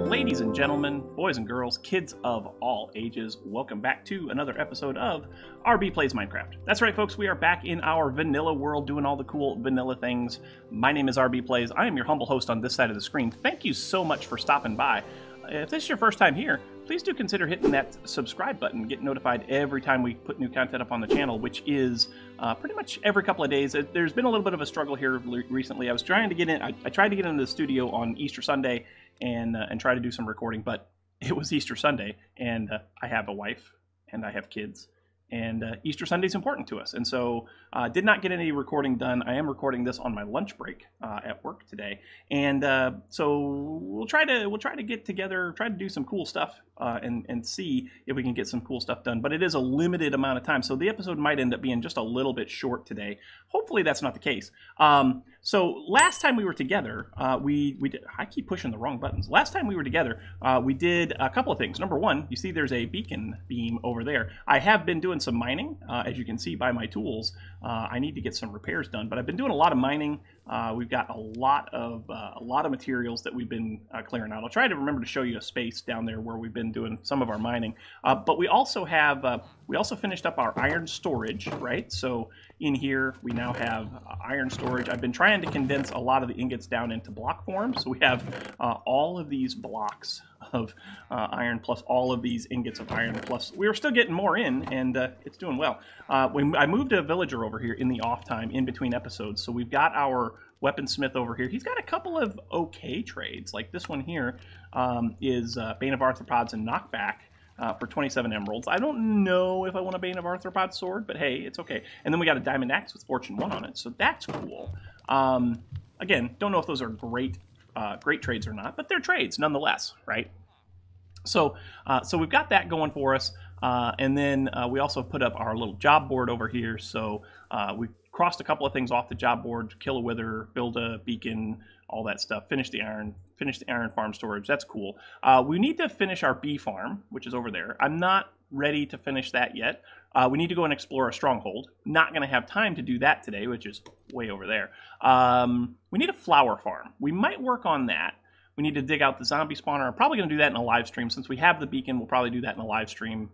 Ladies and gentlemen, boys and girls, kids of all ages, welcome back to another episode of RB Plays Minecraft. That's right, folks, we are back in our vanilla world doing all the cool vanilla things. My name is RB Plays. I am your humble host on this side of the screen. Thank you so much for stopping by. If this is your first time here, please do consider hitting that subscribe button, get notified every time we put new content up on the channel, which is pretty much every couple of days. There's been a little bit of a struggle here recently. I was trying to get in, I tried to get into the studio on Easter Sunday and try to do some recording, but it was Easter Sunday, and I have a wife, and I have kids, and Easter Sunday is important to us, and so did not get any recording done. I am recording this on my lunch break at work today, and so we'll try to get together, try to do some cool stuff, and see if we can get some cool stuff done. But it is a limited amount of time, so the episode might end up being just a little bit short today. Hopefully that's not the case. So last time we were together, we did, I keep pushing the wrong buttons. Last time we were together, we did a couple of things. Number one, you see there's a beacon beam over there. I have been doing some mining, as you can see by my tools. I need to get some repairs done, but I've been doing a lot of mining. We've got a lot of materials that we've been clearing out. I'll try to remember to show you a space down there where we've been doing some of our mining. But we also have we also finished up our iron storage, right? So in here we now have iron storage. I've been trying to condense a lot of the ingots down into block form. So we have all of these blocks of iron plus all of these ingots of iron plus we were still getting more in, and it's doing well. I moved a villager over here in the off time in between episodes, so we've got our weaponsmith over here. He's got a couple of okay trades, like this one here is Bane of Arthropods and Knockback for 27 emeralds. I don't know if I want a Bane of Arthropod sword, but hey, it's okay. And then we got a diamond axe with Fortune 1 on it, so that's cool. Again, don't know if those are great trades or not, but they're trades nonetheless, right? So we've got that going for us, and then we also put up our little job board over here. So we crossed a couple of things off the job board: kill a wither, build a beacon, all that stuff. Finish the iron farm storage. That's cool. We need to finish our bee farm, which is over there. I'm not ready to finish that yet. We need to go and explore a stronghold. Not going to have time to do that today, which is way over there. We need a flower farm. We might work on that. We need to dig out the zombie spawner. I'm probably going to do that in a live stream. Since we have the beacon, we'll probably do that in a live stream,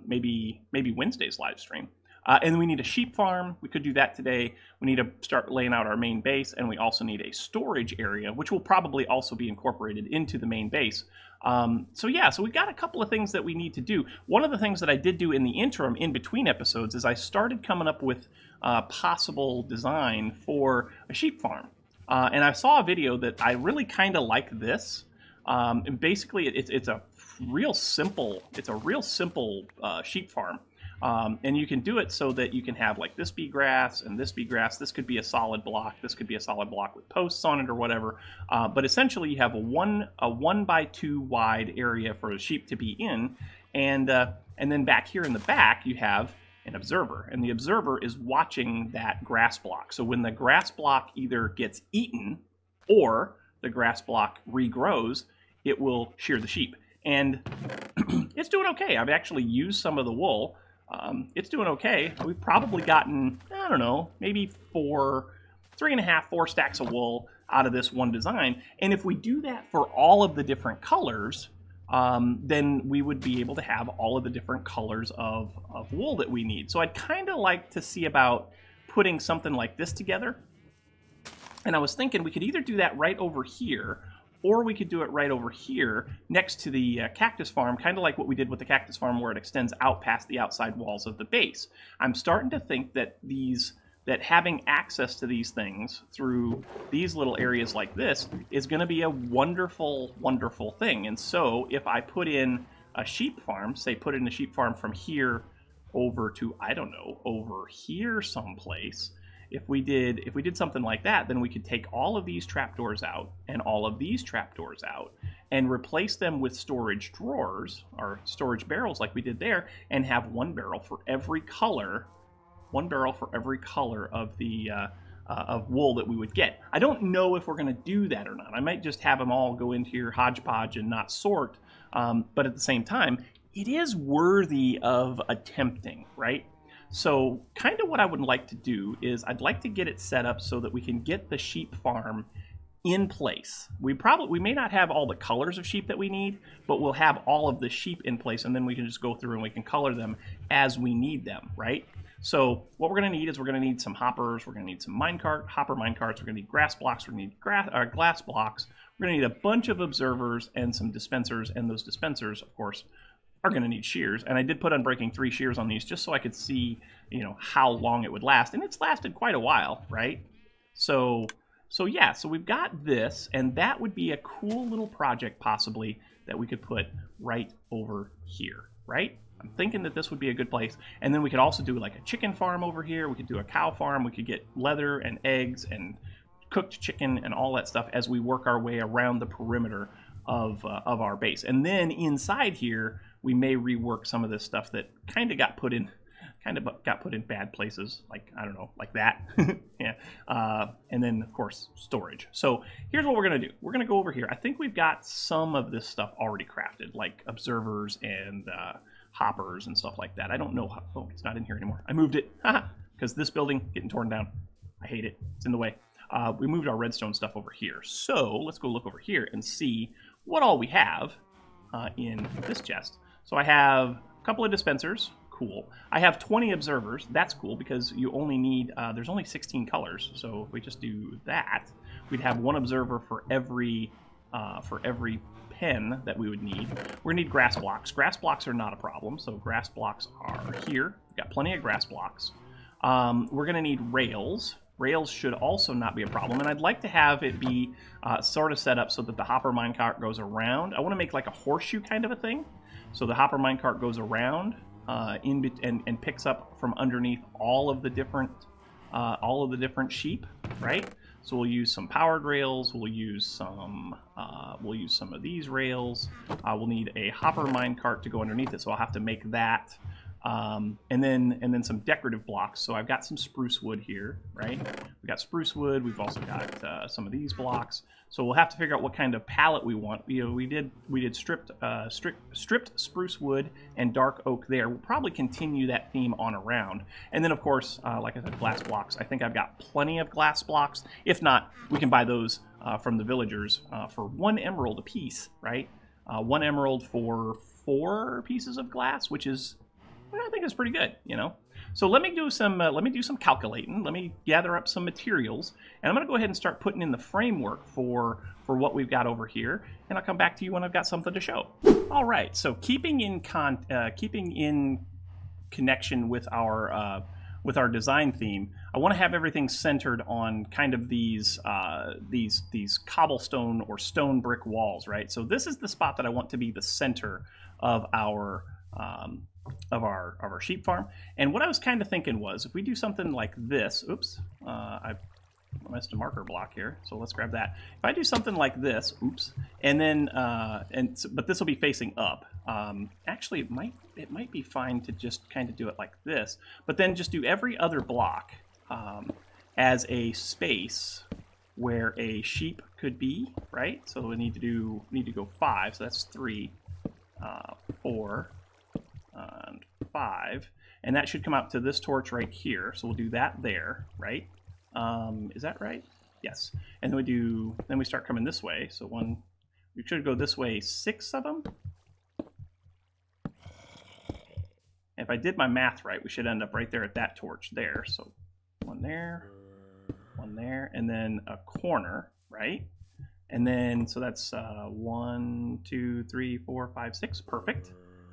maybe Wednesday's live stream. And then we need a sheep farm. We could do that today. We need to start laying out our main base, and we also need a storage area, which will probably also be incorporated into the main base. So we've got a couple of things that we need to do. One of the things that I did do in the interim, in between episodes, is I started coming up with possible design for a sheep farm. And I saw a video that I really kind of like this. And basically, it's a real simple sheep farm. And you can do it so that you can have like this be grass and this be grass. This could be a solid block. This could be a solid block with posts on it or whatever. But essentially, you have a 1 by 2 wide area for the sheep to be in, and then back here in the back you have an observer, and the observer is watching that grass block. So when the grass block either gets eaten or the grass block regrows, it will shear the sheep. And it's doing okay. I've actually used some of the wool. It's doing okay. We've probably gotten, I don't know, maybe 3.5, 4 stacks of wool out of this one design. And if we do that for all of the different colors, then we would be able to have all of the different colors of wool that we need. So I'd kind of like to see about putting something like this together. And I was thinking we could either do that right over here, or we could do it right over here next to the cactus farm, kind of like what we did with the cactus farm, where it extends out past the outside walls of the base. I'm starting to think that having access to these things through these little areas like this is going to be a wonderful, wonderful thing. And so if I put in a sheep farm, say put in a sheep farm from here over to, I don't know, over here someplace, if we did something like that, then we could take all of these trapdoors out and all of these trapdoors out and replace them with storage drawers or storage barrels like we did there, and have one barrel for every color of the of wool that we would get. I don't know if we're going to do that or not. I might just have them all go into here hodgepodge and not sort, but at the same time, it is worthy of attempting, right? So kind of what I would like to do is I'd like to get it set up so that we can get the sheep farm in place. We may not have all the colors of sheep that we need, but we'll have all of the sheep in place, and then we can just go through and we can color them as we need them, right? So what we're going to need is we're going to need some hoppers, we're going to need some hopper minecarts, we're going to need grass blocks, we're going to need glass blocks, we're going to need a bunch of observers and some dispensers, and those dispensers, of course, are going to need shears. And I did put Unbreaking 3 shears on these just so I could see, you know, how long it would last, and it's lasted quite a while, right? So yeah, so we've got this, and that would be a cool little project possibly that we could put right over here, right? I'm thinking that this would be a good place. And then we could also do like a chicken farm over here. We could do a cow farm. We could get leather and eggs and cooked chicken and all that stuff as we work our way around the perimeter of our base. And then inside here, we may rework some of this stuff that kind of got put in bad places, like, I don't know, like that. Yeah. And then, of course, storage. So here's what we're going to do. We're going to go over here. I think we've got some of this stuff already crafted, like observers and hoppers and stuff like that. I don't know how... Oh, it's not in here anymore. I moved it. Because this building getting torn down. I hate it. It's in the way. We moved our redstone stuff over here. So let's go look over here and see what all we have in this chest. So I have a couple of dispensers. Cool. I have 20 observers. That's cool because you only need, there's only 16 colors. So if we just do that, we'd have one observer for every pen that we would need. We're gonna need grass blocks. Grass blocks are not a problem. So grass blocks are here. We've got plenty of grass blocks. We're gonna need rails. Rails should also not be a problem. And I'd like to have it be sort of set up so that the hopper minecart goes around. I want to make like a horseshoe kind of a thing. So the hopper minecart goes around and picks up from underneath all of the different sheep, right? So we'll use some powered rails. We'll use some of these rails. We'll need a hopper minecart to go underneath it, so I'll have to make that. And then some decorative blocks. So I've got some spruce wood here, right? We've got spruce wood. We've also got some of these blocks. So we'll have to figure out what kind of palette we want. You know, we did stripped spruce wood and dark oak there. We'll probably continue that theme on around. And then of course, like I said, glass blocks. I think I've got plenty of glass blocks. If not, we can buy those from the villagers for 1 emerald a piece, right? 1 emerald for 4 pieces of glass, which is, I think it's pretty good, you know. So let me do some calculating. Let me gather up some materials, and I'm going to go ahead and start putting in the framework for what we've got over here, and I'll come back to you when I've got something to show. All right. So keeping in connection with our design theme, I want to have everything centered on kind of these cobblestone or stone brick walls, right? So this is the spot that I want to be the center of our sheep farm. And what I was kind of thinking was, if we do something like this, oops, I missed a marker block here, so let's grab that. If I do something like this, oops, and then but this will be facing up. Actually, it might be fine to just kind of do it like this, but then just do every other block as a space where a sheep could be, right? So we need to go 5, so that's 3, 4. And 5, and that should come out to this torch right here. So we'll do that there, right? Is that right? Yes. And then we start coming this way. So we should go this way 6 of them. If I did my math right, we should end up right there at that torch there. So 1 there, and then a corner, right? And then, so that's 1, 2, 3, 4, 5, 6, perfect.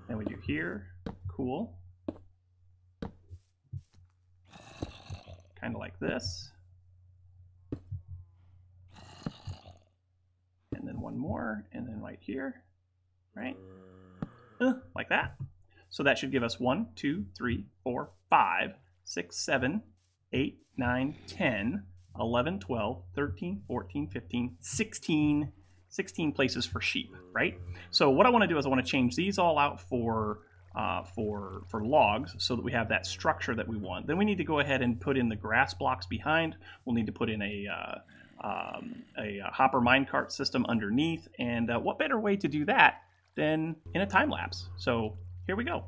And we do here, cool. Kind of like this. And then 1 more, and then right here, right? Like that. So that should give us 1, 2, 3, 4, 5, 6, 7, 8, 9, 10, 11, 12, 13, 14, 15, 16 places for sheep, right? So what I want to do is I want to change these all out for logs so that we have that structure that we want. Then we need to go ahead and put in the grass blocks behind. We'll need to put in a hopper minecart system underneath. And what better way to do that than in a time lapse? So here we go.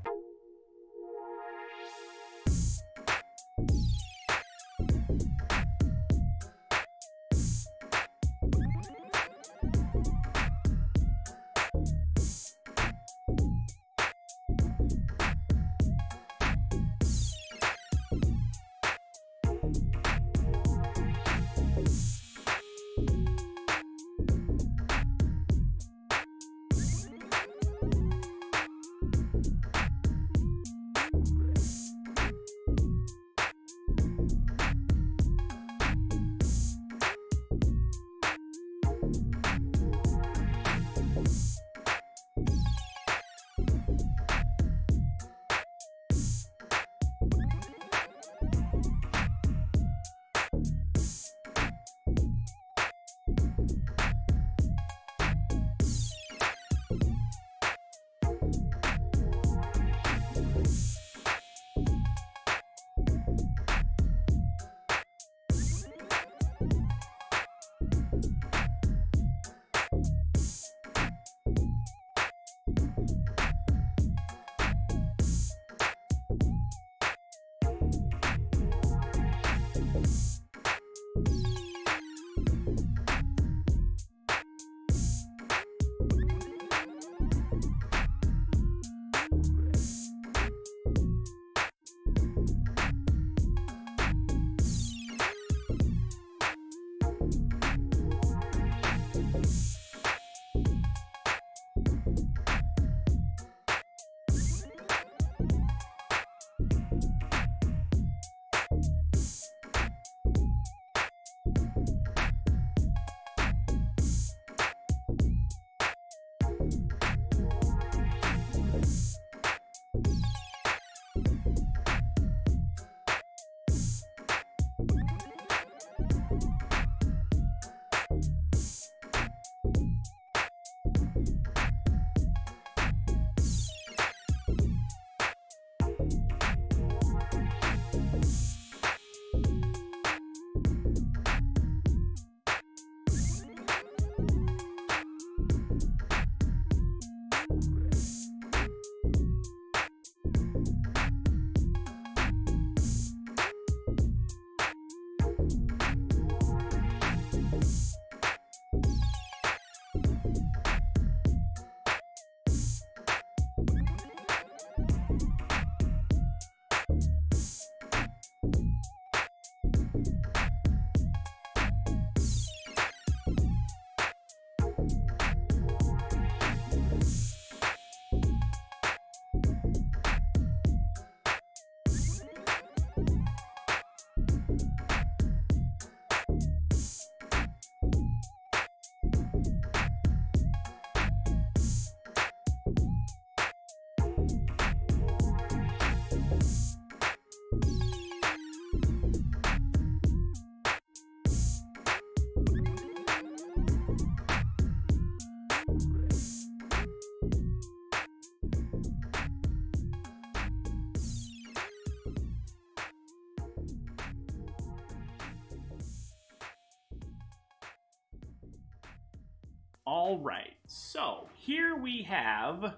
All right, so here we have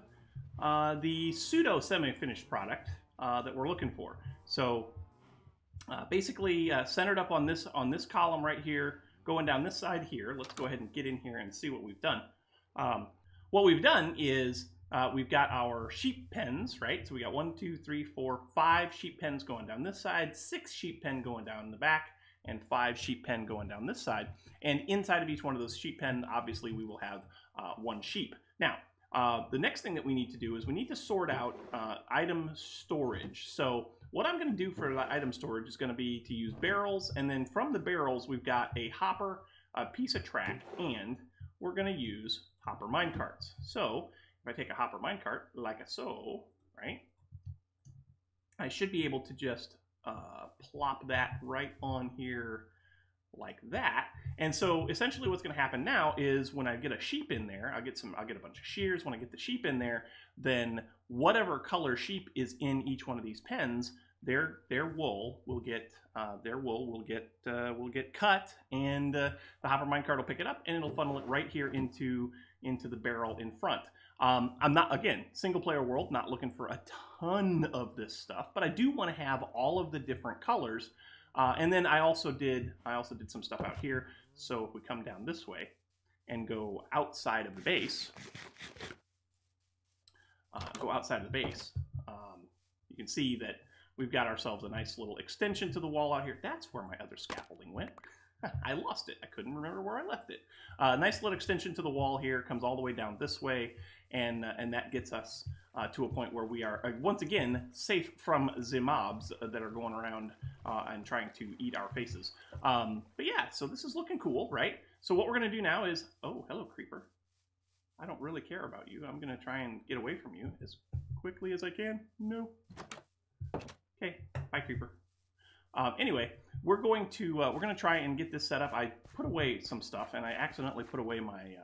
the pseudo semi-finished product that we're looking for. So basically centered up on this column right here, going down this side here. Let's go ahead and get in here and see what we've done. What we've done is we've got our sheep pens, right? So we got 1, 2, 3, 4, 5 sheep pens going down this side, 6 sheep pen going down the back, and 5 sheep pen going down this side. And inside of each one of those sheep pen, obviously we will have 1 sheep. Now, the next thing that we need to do is we need to sort out item storage. So what I'm going to do for item storage is going to be to use barrels, and then from the barrels we've got a hopper, a piece of track, and we're going to use hopper minecarts. So if I take a hopper minecart like so, right, I should be able to just plop that right on here like that. And so essentially what's going to happen now is when I get a sheep in there, I'll get a bunch of shears. When I get the sheep in there, then whatever color sheep is in each one of these pens, their wool will get cut, and the hopper minecart will pick it up and it'll funnel it right here into the barrel in front. I'm not, again, single player world, not looking for a ton of this stuff, but I do want to have all of the different colors. And then I also did some stuff out here. So if we come down this way and go outside of the base, you can see that we've got ourselves a nice little extension to the wall out here. That's where my other scaffolding went. I lost it. I couldn't remember where I left it. Nice little extension to the wall here, comes all the way down this way, and that gets us to a point where we are, once again, safe from the mobs that are going around and trying to eat our faces. But yeah, so this is looking cool, right? So what we're going to do now is, oh, hello, creeper. I don't really care about you. I'm going to try and get away from you as quickly as I can. No. Okay, bye, creeper. Anyway, we're going to try and get this set up. I put away some stuff, and I accidentally put away my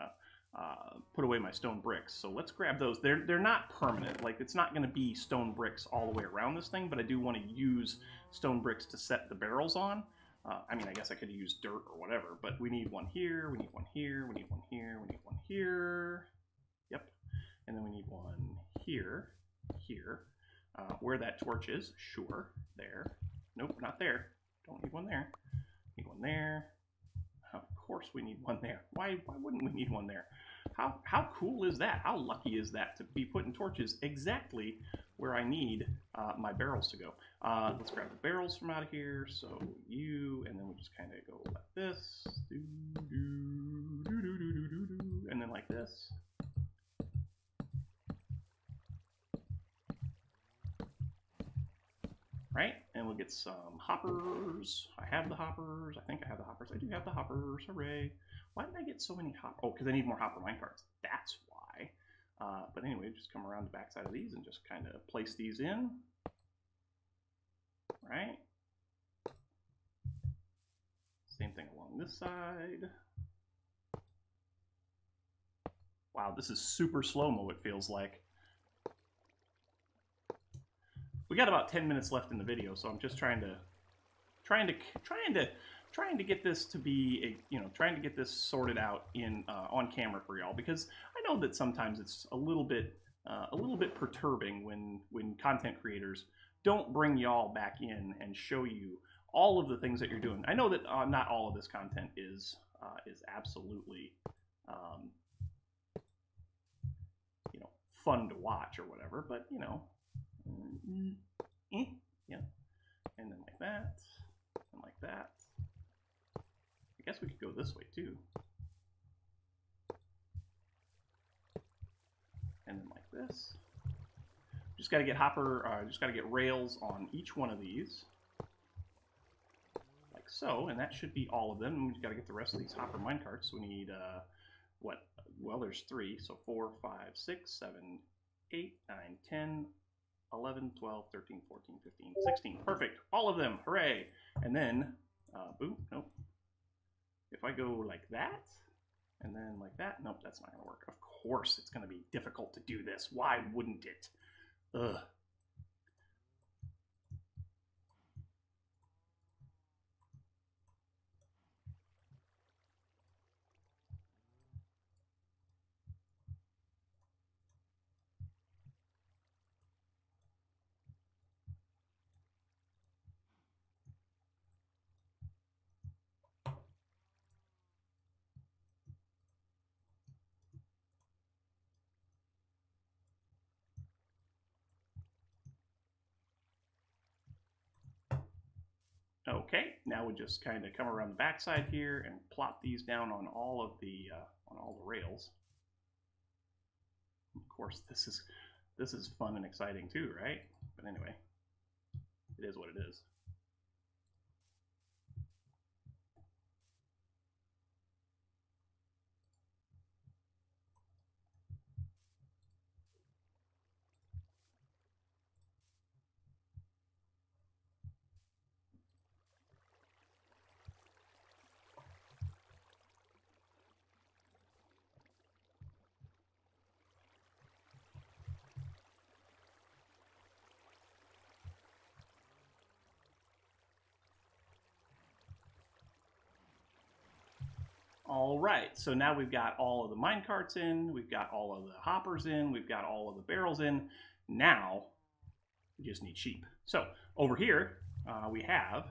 stone bricks. So let's grab those. They're not permanent. Like, it's not going to be stone bricks all the way around this thing, but I do want to use stone bricks to set the barrels on. I mean, I guess I could use dirt or whatever, but we need one here, we need one here, we need one here, we need one here. Yep. And then we need one here, here. Where that torch is, sure, there. Nope, not there. Don't need one there. Need one there. Of course we need one there. Why wouldn't we need one there? How cool is that? How lucky is that to be putting torches exactly where I need my barrels to go? Let's grab the barrels from out of here. So you, and then we just kind of go like this, and then like this. Right, and we'll get some hoppers. I have the hoppers. I think I have the hoppers. I do have the hoppers. Hooray. Why did I get so many hoppers? Oh, because I need more hopper minecarts. That's why. But anyway, just come around the backside of these and just kind of place these in. Right. Same thing along this side. Wow, this is super slow-mo, it feels like. We got about 10 minutes left in the video, so I'm just trying to get this to be trying to get this sorted out in on camera for y'all, because I know that sometimes it's a little bit perturbing when content creators don't bring y'all back in and show you all of the things that you're doing. I know that not all of this content is absolutely fun to watch or whatever, but yeah, and then like that, and like that. I guess we could go this way too, and then like this. Just got to get just got to get rails on each one of these, like so, and that should be all of them. We just got to get the rest of these hopper minecarts. We need what? Well, there's 3, so 4, 5, 6, 7, 8, 9, 10. 11, 12, 13, 14, 15, 16. Perfect. All of them. Hooray. And then, boom, nope. If I go like that, and then like that, nope, that's not going to work. Of course it's going to be difficult to do this. Why wouldn't it? Ugh. Okay, now we just kind of come around the backside here and plop these down on all of the rails. Of course, this is fun and exciting too, right? But anyway, it is what it is. All right, so now we've got all of the mine carts in, we've got all of the hoppers in, we've got all of the barrels in. Now we just need sheep. So over here we have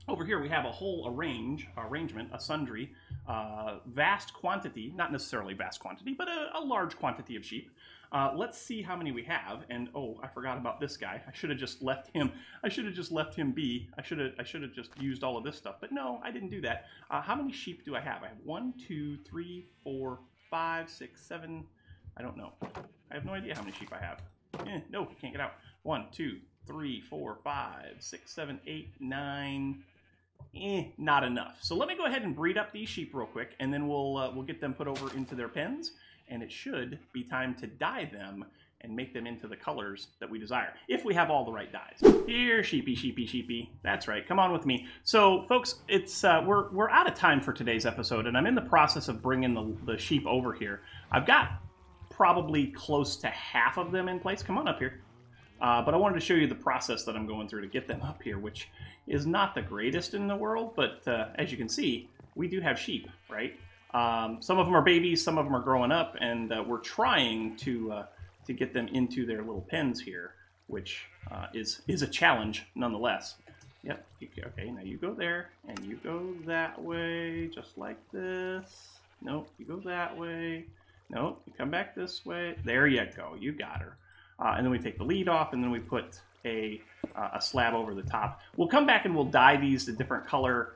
a whole arrangement, a sundry, vast quantity, not necessarily vast quantity, but a large quantity of sheep. Let's see how many we have. And oh, I forgot about this guy. I should have just left him. I should have just left him be. I should have just used all of this stuff. But no, I didn't do that. How many sheep do I have? I have 1, 2, 3, 4, 5, 6, 7. I don't know. I have no idea how many sheep I have. No, can't get out. 1, 2, 3, 4, 5, 6, 7, 8, 9. Not enough. So let me go ahead and breed up these sheep real quick, and then we'll get them put over into their pens, and it should be time to dye them and make them into the colors that we desire, if we have all the right dyes. Here, sheepy, sheepy, sheepy. That's right, come on with me. So, folks, it's we're out of time for today's episode, and I'm in the process of bringing the sheep over here. I've got probably close to half of them in place. Come on up here. But I wanted to show you the process that I'm going through to get them up here, which is not the greatest in the world, but as you can see, we do have sheep, right? Some of them are babies, some of them are growing up, and we're trying to get them into their little pens here, which is a challenge nonetheless. Yep, okay, now you go there, and you go that way, just like this. Nope, you go that way. Nope, you come back this way. There you go, you got her. And then we take the lead off, and then we put a slab over the top. We'll come back and we'll dye these a different color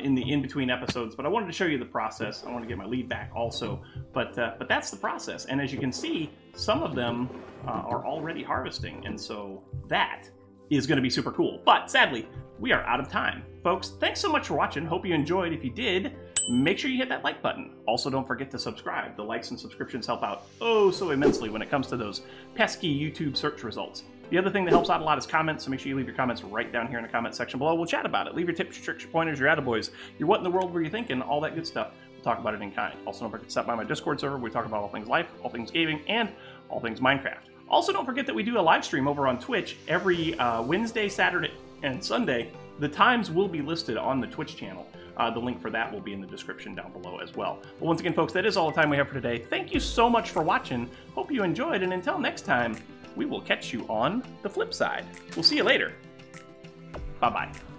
in the in-between episodes, but I wanted to show you the process. I want to get my lead back also, but that's the process. And as you can see, some of them are already harvesting, and so that is going to be super cool. But sadly, we are out of time. Folks, thanks so much for watching. Hope you enjoyed. If you did, make sure you hit that like button. Also, don't forget to subscribe. The likes and subscriptions help out oh so immensely when it comes to those pesky YouTube search results. The other thing that helps out a lot is comments, so make sure you leave your comments right down here in the comment section below. We'll chat about it. Leave your tips, your tricks, your pointers, your attaboys, your what in the world were you thinking, all that good stuff. We'll talk about it in kind. Also, don't forget to stop by my Discord server where we talk about all things life, all things gaming, and all things Minecraft. Also, don't forget that we do a live stream over on Twitch every Wednesday, Saturday, and Sunday. The times will be listed on the Twitch channel. The link for that will be in the description down below as well. But once again, folks, that is all the time we have for today. Thank you so much for watching. Hope you enjoyed, and until next time, we will catch you on the flip side. We'll see you later. Bye-bye.